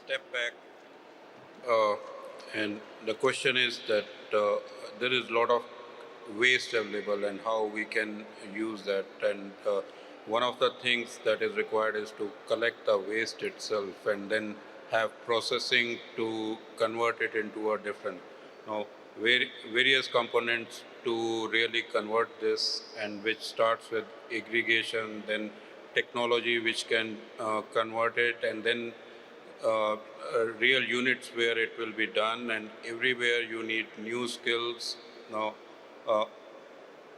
step back, uh, and the question is that there is a lot of waste available and how we can use that. And one of the things that is required is to collect the waste itself and then have processing to convert it into a different, now, various components to really convert this, and which starts with aggregation, then technology which can convert it, and then uh, real units where it will be done, and everywhere you need new skills. Now, uh,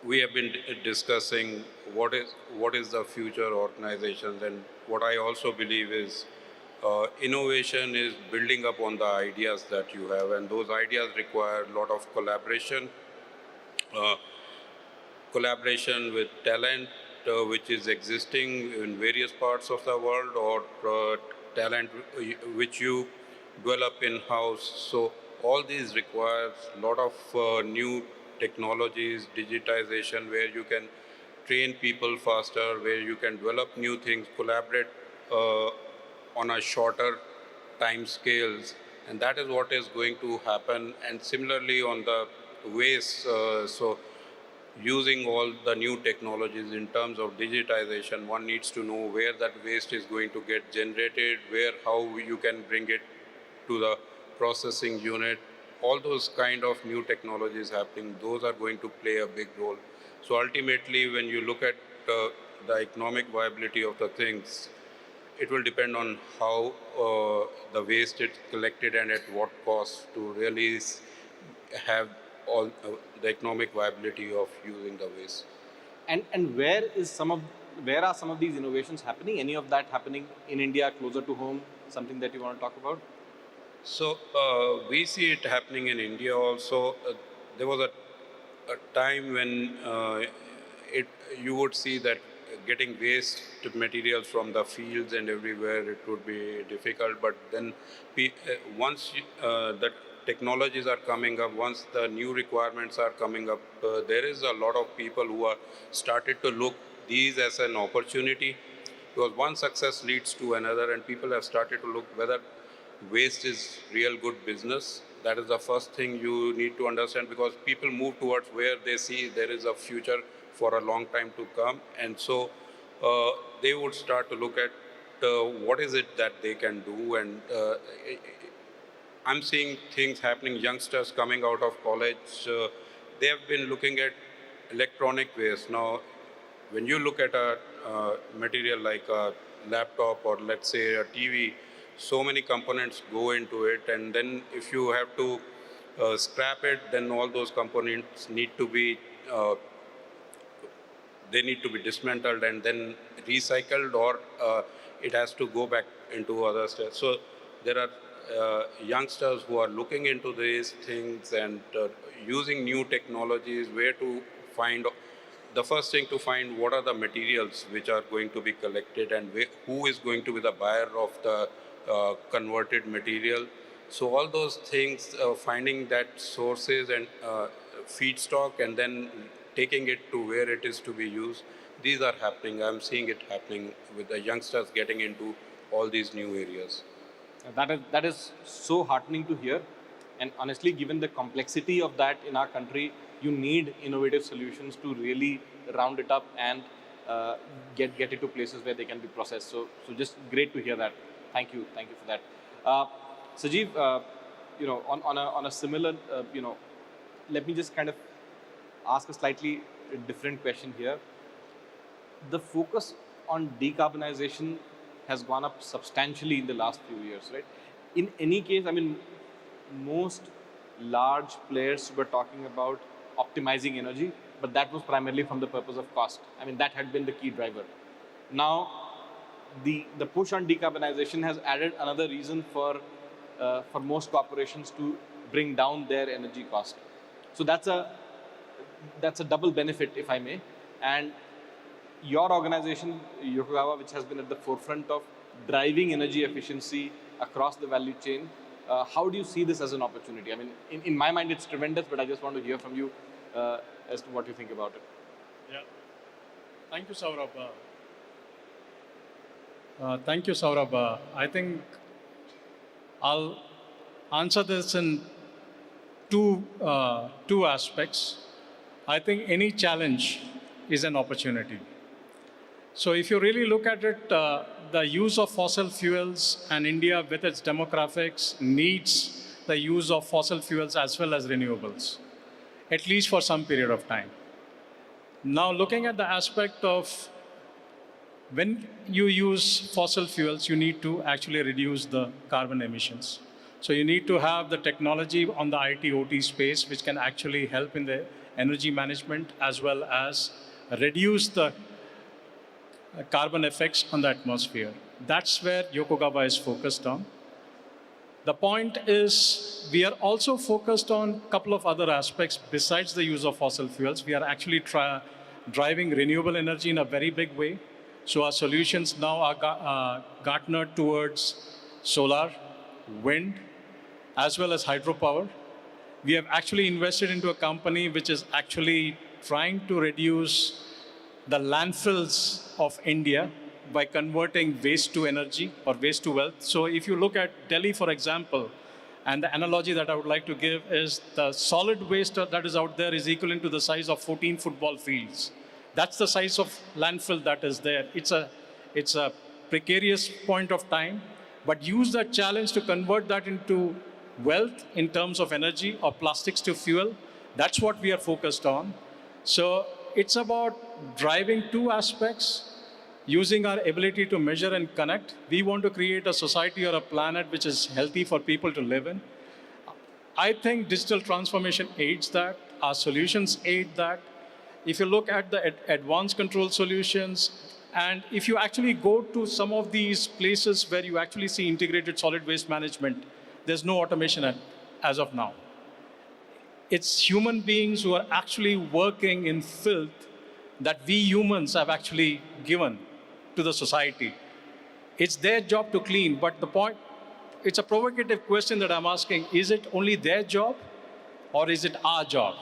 we have been discussing what is the future organizations, and what I also believe is innovation is building up on the ideas that you have, and those ideas require a lot of uh, collaboration with talent which is existing in various parts of the world, or talent which you develop in-house. So all these requires a lot of new technologies, digitization, where you can train people faster, where you can develop new things, collaborate uh, on a shorter time scales, and that is what is going to happen. And similarly on the ways, so using all the new technologies in terms of digitization, one needs to know where that waste is going to get generated, where, how you can bring it to the processing unit. All those kind of new technologies happening, those are going to play a big role. So ultimately, when you look at the economic viability of the things, it will depend on how the waste is collected and at what cost to really have all the economic viability of using the waste. And where are some of these innovations happening? Any of that happening in India, closer to home? Something that you want to talk about? So we see it happening in India also. There was a time when it you would see that getting waste materials from the fields and everywhere, it would be difficult. But then once the technologies are coming up, once the new requirements are coming up, there is a lot of people who are started to look these as an opportunity, because one success leads to another, and people have started to look whether waste is real good business. That is the first thing you need to understand, because people move towards where they see there is a future for a long time to come. And so they would start to look at what is it that they can do. And I'm seeing things happening, youngsters coming out of college, they have been looking at electronic waste. Now, when you look at a material like a laptop, or let's say a TV, so many components go into it, and then if you have to scrap it, then all those components need to be dismantled and then recycled, or it has to go back into other steps. So there are youngsters who are looking into these things and using new technologies, where to find the first thing to find what are the materials which are going to be collected, and who is going to be the buyer of the converted material. So all those things, finding that sources and feedstock, and then taking it to where it is to be used, these are happening. I'm seeing it happening with the youngsters getting into all these new areas. That is so heartening to hear. And honestly, given the complexity of that in our country, you need innovative solutions to really round it up and get it to places where they can be processed. So just great to hear that. Thank you for that. Uh, Sajeev, on a similar, let me just kind of ask a slightly different question here. The focus on decarbonization has gone up substantially in the last few years, right? In any case, I mean, most large players were talking about optimizing energy, but that was primarily from the purpose of cost. I mean, that had been the key driver. Now, the push on decarbonization has added another reason for most corporations to bring down their energy cost. So that's a double benefit, if I may. And your organization, Yokogawa, which has been at the forefront of driving energy efficiency across the value chain, how do you see this as an opportunity? I mean, in my mind, it's tremendous, but I just want to hear from you as to what you think about it. Yeah. Thank you, Saurabh. Thank you, Saurabh. I think I'll answer this in two aspects. I think any challenge is an opportunity. So if you really look at it, the use of fossil fuels and India with its demographics needs the use of fossil fuels as well as renewables, at least for some period of time. Now looking at the aspect of when you use fossil fuels, you need to actually reduce the carbon emissions. So you need to have the technology on the IT OT space, which can actually help in the energy management as well as reduce the carbon effects on the atmosphere. That's where Yokogawa is focused on. The point is, we are also focused on a couple of other aspects besides the use of fossil fuels. We are actually driving renewable energy in a very big way. So our solutions now are garnered towards solar, wind, as well as hydropower. We have actually invested into a company which is actually trying to reduce the landfills of India by converting waste to energy or waste to wealth. So if you look at Delhi, for example, and the analogy that I would like to give is the solid waste that is out there is equivalent to the size of 14 football fields. That's the size of landfill that is there. It's a precarious point of time, but use that challenge to convert that into wealth in terms of energy or plastics to fuel. That's what we are focused on. So it's about driving two aspects, using our ability to measure and connect. We want to create a society or a planet which is healthy for people to live in. I think digital transformation aids that. Our solutions aid that. If you look at the advanced control solutions, and if you actually go to some of these places where you actually see integrated solid waste management, there's no automation as of now. It's human beings who are actually working in filth that we humans have actually given to the society. It's their job to clean, but the point, it's a provocative question that I'm asking, is it only their job or is it our job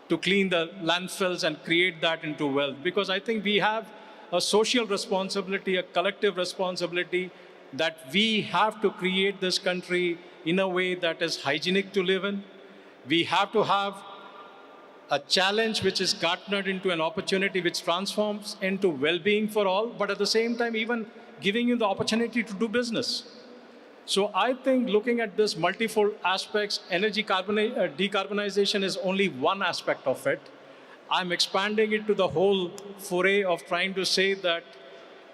to clean the landfills and create that into wealth? Because I think we have a social responsibility, a collective responsibility that we have to create this country in a way that is hygienic to live in. We have to have a challenge which is garnered into an opportunity which transforms into well-being for all, but at the same time even giving you the opportunity to do business. So I think looking at this multifold aspects, energy decarbonization is only one aspect of it. I'm expanding it to the whole foray of trying to say that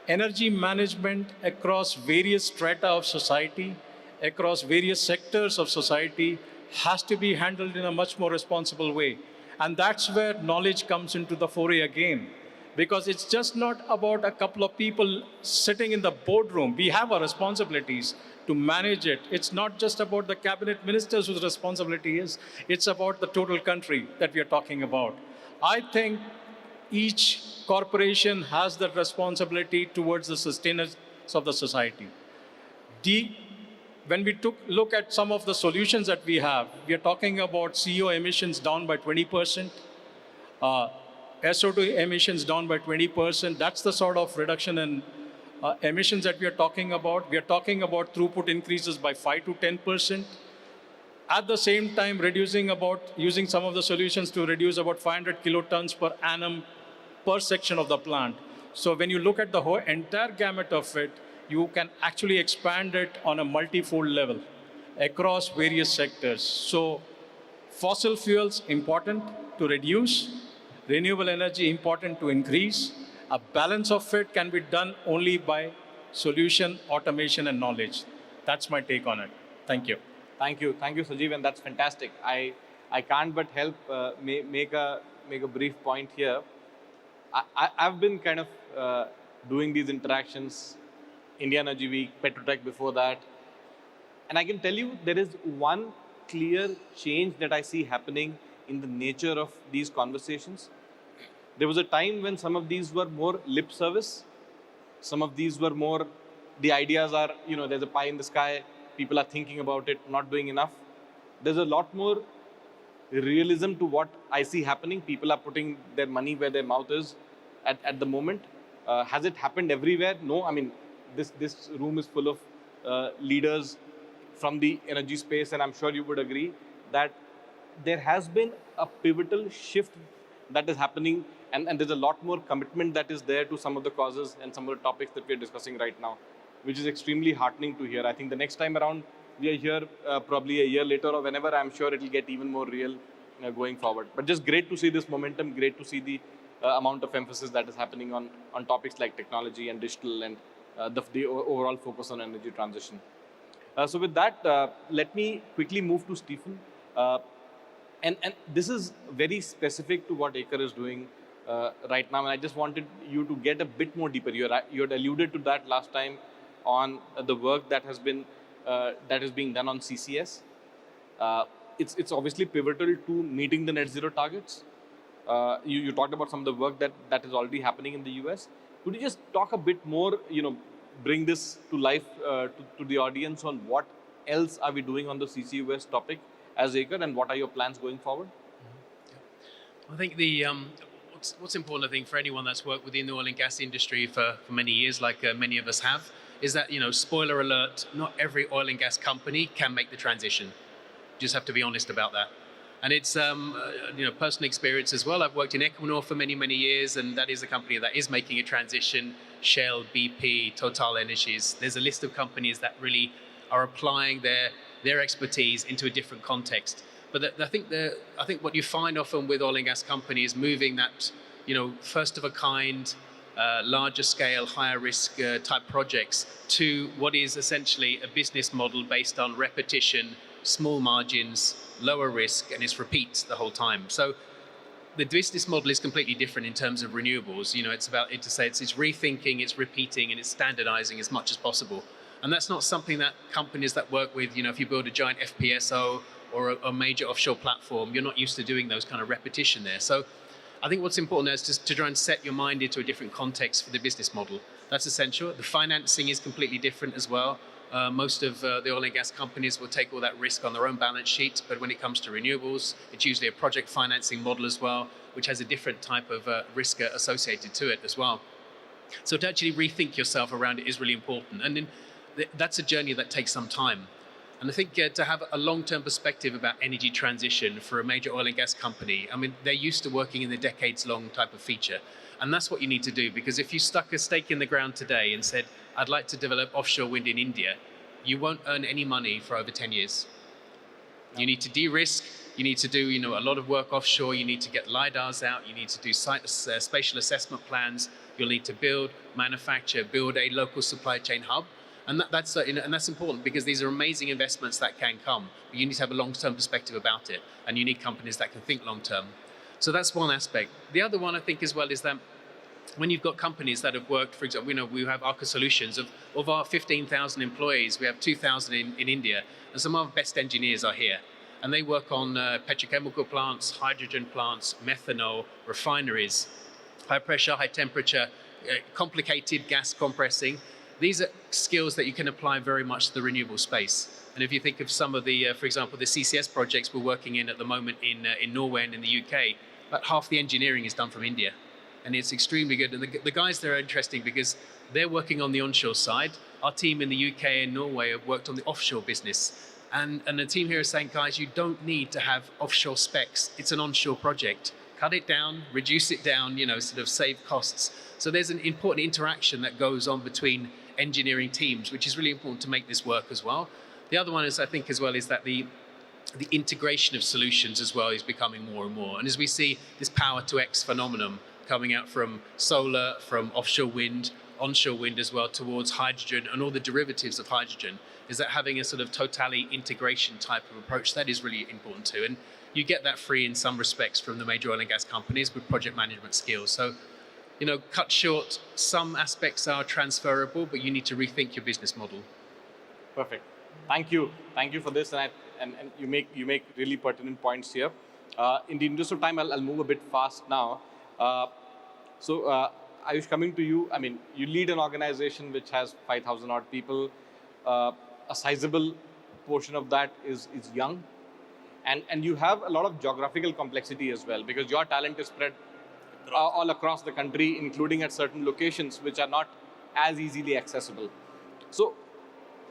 energy management across various strata of society, across various sectors of society, has to be handled in a much more responsible way. And that's where knowledge comes into the foray again. Because it's just not about a couple of people sitting in the boardroom. We have our responsibilities to manage it. It's not just about the cabinet ministers whose responsibility is. It's about the total country that we are talking about. I think each corporation has that responsibility towards the sustenance of the society. When we look at some of the solutions that we have, we are talking about CO emissions down by 20%, SO2 emissions down by 20%. That's the sort of reduction in emissions that we are talking about. We are talking about throughput increases by 5 to 10%. At the same time, using some of the solutions to reduce about 500 kilotons per annum per section of the plant. So when you look at the whole entire gamut of it, you can actually expand it on a multi-fold level across various sectors. So fossil fuels, important to reduce. Renewable energy, important to increase. A balance of it can be done only by solution, automation, and knowledge. That's my take on it. Thank you. Thank you, Sajeev, and that's fantastic. I can't but help make a brief point here. I've been kind of doing these interactions, India Energy Week, Petrotech before that, and I can tell you there is one clear change that I see happening in the nature of these conversations. There was a time when some of these were more lip service, some of these were more, the ideas are, there's a pie in the sky, people are thinking about it, not doing enough. There's a lot more realism to what I see happening. People are putting their money where their mouth is at the moment. Has it happened everywhere? No. I mean, this room is full of leaders from the energy space, and I'm sure you would agree that there has been a pivotal shift that is happening, and there's a lot more commitment that is there to some of the causes and some of the topics that we're discussing right now, which is extremely heartening to hear. I think the next time around we are here, probably a year later or whenever, I'm sure it'll get even more real going forward. But just great to see this momentum, great to see the amount of emphasis that is happening on topics like technology and digital and the overall focus on energy transition. So with that, let me quickly move to Stephen. Uh, and this is very specific to what Aker is doing right now. And I just wanted you to get a bit more deeper. You had alluded to that last time on the work that is being done on CCS. It's obviously pivotal to meeting the net zero targets. You talked about some of the work that is already happening in the US. Could you just talk a bit more, bring this to life to the audience on what else are we doing on the CCUS topic as Aker, and what are your plans going forward? I think what's important, I think, for anyone that's worked within the oil and gas industry for many years, like many of us have, is that, spoiler alert, not every oil and gas company can make the transition. Just have to be honest about that. And it's, personal experience as well. I've worked in Equinor for many, many years, and that is a company that is making a transition. Shell, BP, Total Energies. There's a list of companies that really are applying their expertise into a different context. But I think what you find often with oil and gas companies moving that, first of a kind, larger scale, higher risk type projects to what is essentially a business model based on repetition, small margins, lower risk, and it's repeat the whole time. So the business model is completely different in terms of renewables. It's about it's rethinking, it's repeating, and it's standardizing as much as possible. And that's not something that companies that work with, if you build a giant FPSO or a major offshore platform, you're not used to doing those kind of repetition there. So I think what's important there is just to try and set your mind into a different context for the business model. That's essential. The financing is completely different as well. Most of the oil and gas companies will take all that risk on their own balance sheet, but when it comes to renewables, it's usually a project financing model as well, which has a different type of risk associated to it as well. So to actually rethink yourself around it is really important. And then that's a journey that takes some time. And I think to have a long-term perspective about energy transition for a major oil and gas company, I mean, they're used to working in the decades-long type of feature. And that's what you need to do, because if you stuck a stake in the ground today and said, I'd like to develop offshore wind in India, you won't earn any money for over 10 years. You need to de-risk, you need to do a lot of work offshore, you need to get LiDARs out, you need to do spatial assessment plans, you'll need to build, manufacture, build a local supply chain hub. And that's important, because these are amazing investments that can come. But you need to have a long-term perspective about it, and you need companies that can think long-term. So that's one aspect. The other one, I think, as well, is that when you've got companies that have worked, for example, we have Aker Solutions. Of our 15,000 employees, we have 2,000 in India, and some of our best engineers are here. And they work on petrochemical plants, hydrogen plants, methanol, refineries, high pressure, high temperature, complicated gas compressing. These are skills that you can apply very much to the renewable space. And if you think of some of the, for example, the CCS projects we're working in at the moment in Norway and in the UK, about half the engineering is done from India. And it's extremely good. And the guys there are interesting because they're working on the onshore side. Our team in the UK and Norway have worked on the offshore business. And the team here is saying, guys, you don't need to have offshore specs. It's an onshore project. Cut it down, reduce it down, sort of save costs. So there's an important interaction that goes on between engineering teams, which is really important to make this work as well. The other one is, I think, as well, is that the integration of solutions as well is becoming more and more. And as we see this power to X phenomenon coming out from solar, from offshore wind, onshore wind as well, towards hydrogen and all the derivatives of hydrogen, is that having a sort of totally integration type of approach, that is really important too. And you get that free in some respects from the major oil and gas companies with project management skills. So, cut short, some aspects are transferable, but you need to rethink your business model. Perfect. Thank you for this, and you make really pertinent points here. In the interest of time, I'll move a bit fast now. Ayush, coming to you, I mean, you lead an organization which has 5,000 odd people. A sizable portion of that is young, and you have a lot of geographical complexity as well, because your talent is spread all across the country, including at certain locations which are not as easily accessible. So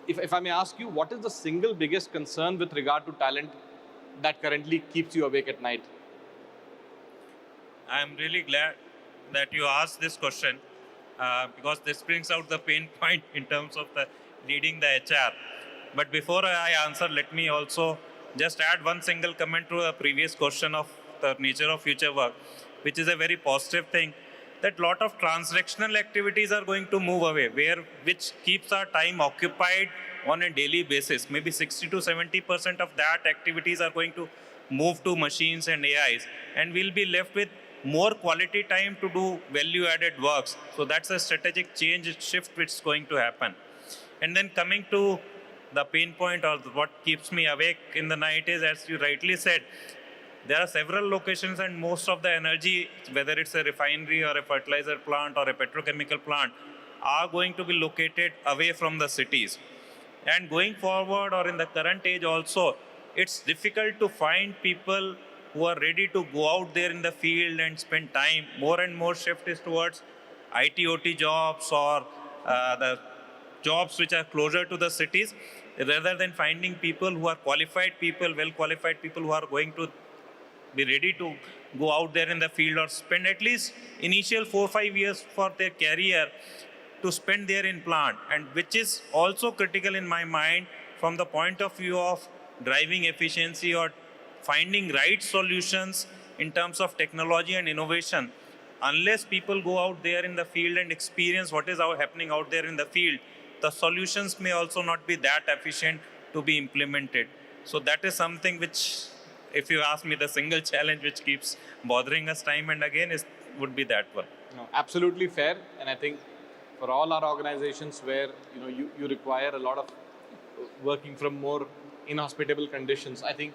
if I may ask you, what is the single biggest concern with regard to talent that currently keeps you awake at night? I'm really glad that you asked this question because this brings out the pain point in terms of the leading the HR. But before I answer, let me also just add one single comment to a previous question of the nature of future work, which is a very positive thing. That lot of transactional activities are going to move away, which keeps our time occupied on a daily basis. Maybe 60 to 70% of that activities are going to move to machines and AIs, and we'll be left with more quality time to do value-added works. So that's a strategic change shift which is going to happen. And then coming to the pain point or what keeps me awake in the night is, as you rightly said, there are several locations and most of the energy, whether it's a refinery or a fertilizer plant or a petrochemical plant, are going to be located away from the cities. And going forward or in the current age also, it's difficult to find people who are ready to go out there in the field and spend time. More and more shift is towards IT/OT jobs or the jobs which are closer to the cities, rather than finding people who are qualified people, well qualified people who are going to be ready to go out there in the field or spend at least initial 4 or 5 years for their career to spend there in plant, and which is also critical in my mind from the point of view of driving efficiency or finding right solutions in terms of technology and innovation. Unless people go out there in the field and experience what is happening out there in the field, the solutions may also not be that efficient to be implemented. So that is something which, if you ask me, the single challenge which keeps bothering us time and again would be that one. No, absolutely fair. And I think for all our organizations where you require a lot of working from more inhospitable conditions, I think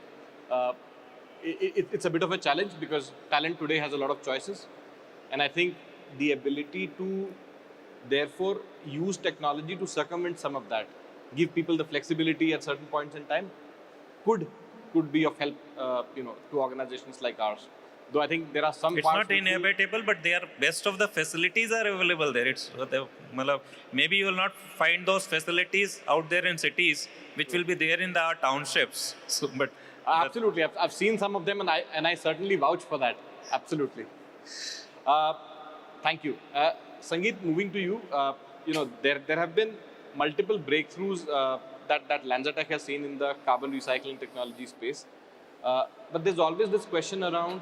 it's a bit of a challenge because talent today has a lot of choices. And I think the ability to therefore use technology to circumvent some of that, give people the flexibility at certain points in time, could be of help, to organizations like ours. Though I think there are some It's parts not inhabitable, but they are best of the facilities are available there. Maybe you will not find those facilities out there in cities, which will be there in the townships. So, but absolutely, I've seen some of them, and I certainly vouch for that. Absolutely. Thank you, Sangeet. Moving to you, there have been multiple breakthroughs that Lanzatech has seen in the carbon recycling technology space, but there's always this question around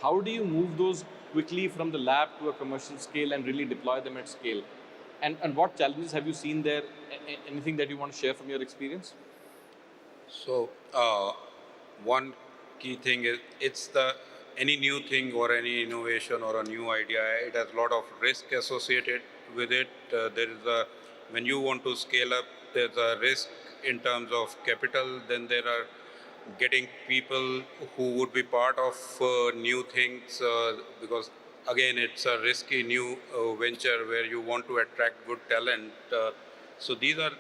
how do you move those quickly from the lab to a commercial scale and really deploy them at scale, and what challenges have you seen there? Anything that you want to share from your experience? So one key thing is any new thing or any innovation or a new idea, it has a lot of risk associated with it. When you want to scale up, there's a risk in terms of capital. Then there are getting people who would be part of new things because again it's a risky new venture where you want to attract good talent. So these are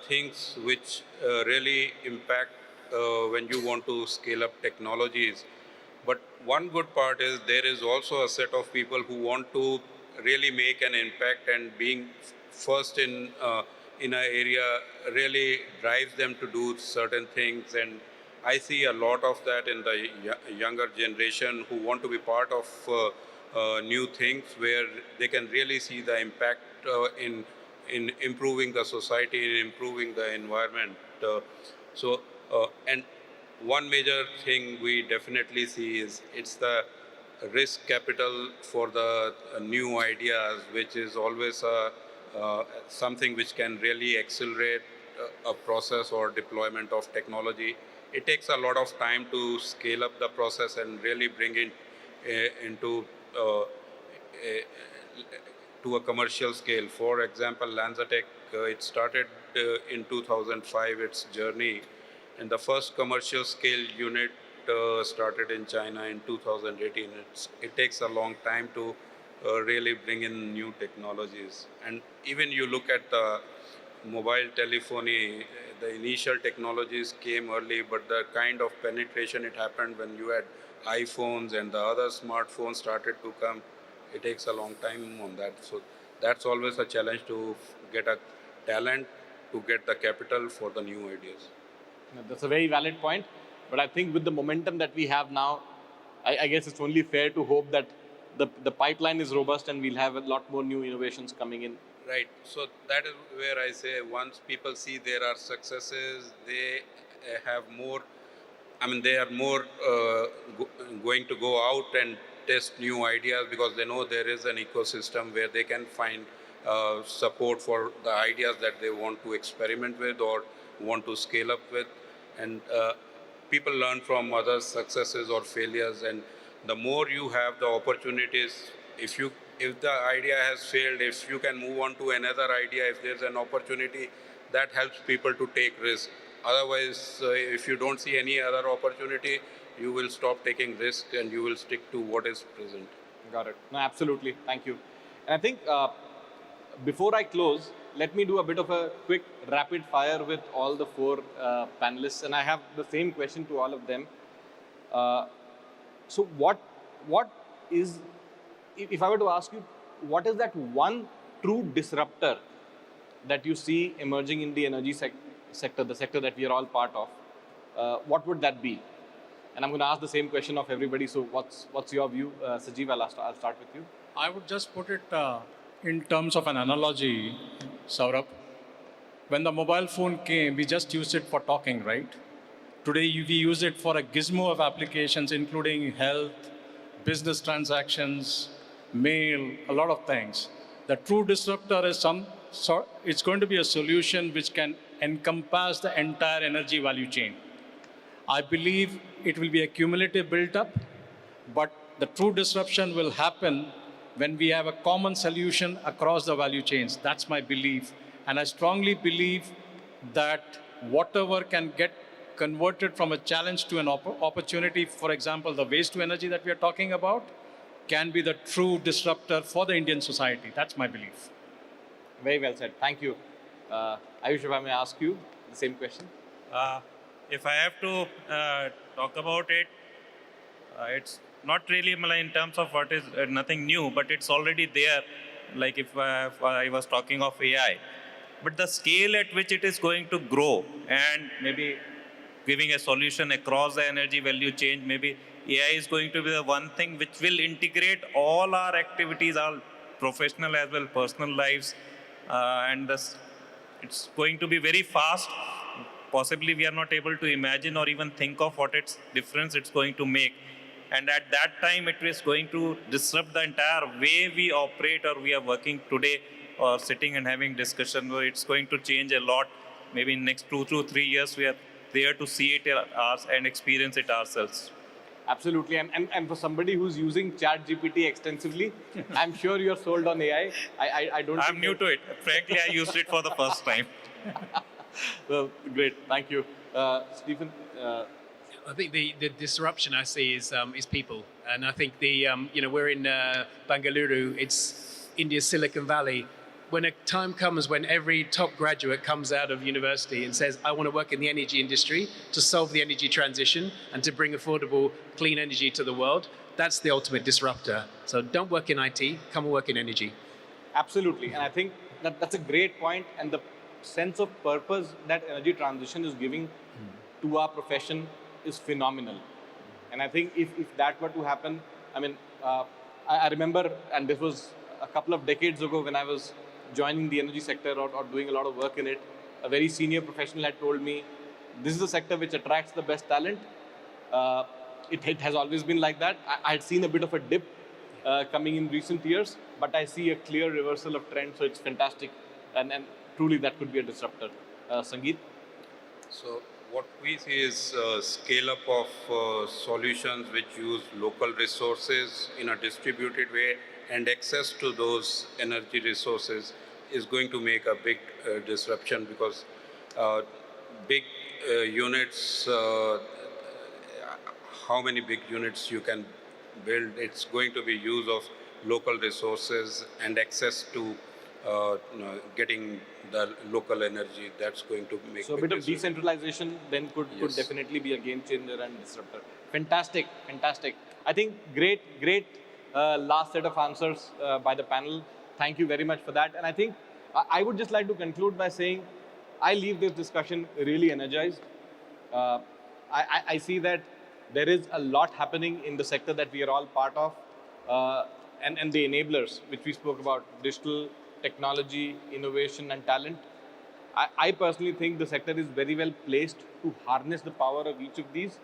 things which really impact when you want to scale up technologies. But one good part is there is also a set of people who want to really make an impact, and being first in an area really drives them to do certain things. And I see a lot of that in the younger generation who want to be part of new things where they can really see the impact in improving the society, in improving the environment. And one major thing we definitely see is it's the risk capital for the new ideas, which is always something which can really accelerate a process or deployment of technology. It takes a lot of time to scale up the process and really bring it into to a commercial scale. For example, Lanzatech, it started in 2005, its journey, and the first commercial scale unit started in China in 2018. It takes a long time to really bring in new technologies. And even you look at the mobile telephony, the initial technologies came early, but the kind of penetration it happened when you had iPhones and the other smartphones started to come, it takes a long time on that. So that's always a challenge to get a talent to get the capital for the new ideas. No, that's a very valid point. But I think with the momentum that we have now, I guess it's only fair to hope that the pipeline is robust and we'll have a lot more new innovations coming in. Right. So that is where I say once people see there are successes, they have more. I mean, they are more going to go out and test new ideas because they know there is an ecosystem where they can find support for the ideas that they want to experiment with or want to scale up with. And people learn from others' successes or failures. And the more you have the opportunities, if the idea has failed, if you can move on to another idea, if there's an opportunity, that helps people to take risk. Otherwise, if you don't see any other opportunity, you will stop taking risk and you will stick to what is present. Got it. No, absolutely. Thank you. And I think before I close, let me do a bit of a quick rapid fire with all the four panelists. And I have the same question to all of them. So what is, if I were to ask you, what is that one true disruptor that you see emerging in the energy sector, the sector that we are all part of? What would that be? And I'm going to ask the same question of everybody. So what's your view? Sajeev, I'll start with you. I would just put it in terms of an analogy, Saurabh. When the mobile phone came, we just used it for talking, right? Today, we use it for a gizmo of applications, including health, business transactions, mail, a lot of things. The true disruptor is it's going to be a solution which can encompass the entire energy value chain. I believe it will be a cumulative build-up, but the true disruption will happen when we have a common solution across the value chains. That's my belief. And I strongly believe that whatever can get converted from a challenge to an opportunity, for example, the waste to energy that we are talking about, can be the true disruptor for the Indian society. That's my belief. Very well said. Thank you. Ayush, if I may ask you the same question. If I have to talk about it, it's not really in terms of what is nothing new, but it's already there. Like if I was talking of AI, but the scale at which it is going to grow and maybe giving a solution across the energy value chain, maybe AI is going to be the one thing which will integrate all our activities, our professional as well personal lives, and it's going to be very fast. Possibly we are not able to imagine or even think of what its difference it's going to make. And at that time, it is going to disrupt the entire way we operate or we are working today or sitting and having discussion where it's going to change a lot. Maybe in next 2 to 3 years, we are there to see it and experience it ourselves. Absolutely. And for somebody who's using ChatGPT extensively, I'm sure you're sold on AI. I don't. I'm new to it. Frankly, I used it for the first time. Well, great. Thank you. Stephen? I think the disruption I see is people, and I think we're in Bangalore. It's India's Silicon Valley. When a time comes when every top graduate comes out of university and says, "I want to work in the energy industry to solve the energy transition and to bring affordable, clean energy to the world," that's the ultimate disruptor. So don't work in IT, come and work in energy. Absolutely. And I think that's a great point. And the sense of purpose that energy transition is giving to our profession is phenomenal. And I think if that were to happen, I mean, I remember, and this was a couple of decades ago when I was joining the energy sector or doing a lot of work in it, a very senior professional had told me, this is a sector which attracts the best talent. It has always been like that. I had seen a bit of a dip coming in recent years, but I see a clear reversal of trend, so it's fantastic. And truly that could be a disruptor. Sangeet? So what we see is scale up of solutions which use local resources in a distributed way, and access to those energy resources is going to make a big disruption because big units, how many big units you can build, it's going to be use of local resources and access to getting the local energy. That's going to make so a bit of decentralization then could definitely be a game changer and disruptor. Fantastic. I think great last set of answers by the panel. Thank you very much for that. And I think I would just like to conclude by saying I leave this discussion really energized. Uh, I see that there is a lot happening in the sector that we are all part of, and the enablers, which we spoke about, digital, technology, innovation, and talent. I personally think the sector is very well placed to harness the power of each of these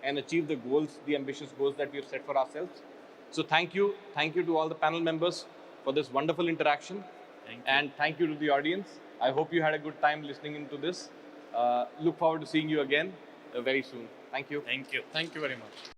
and achieve the goals, the ambitious goals that we have set for ourselves. So thank you to all the panel members for this wonderful interaction. Thank you. And thank you to the audience. I hope you had a good time listening into this. Look forward to seeing you again very soon. Thank you. Thank you. Thank you very much.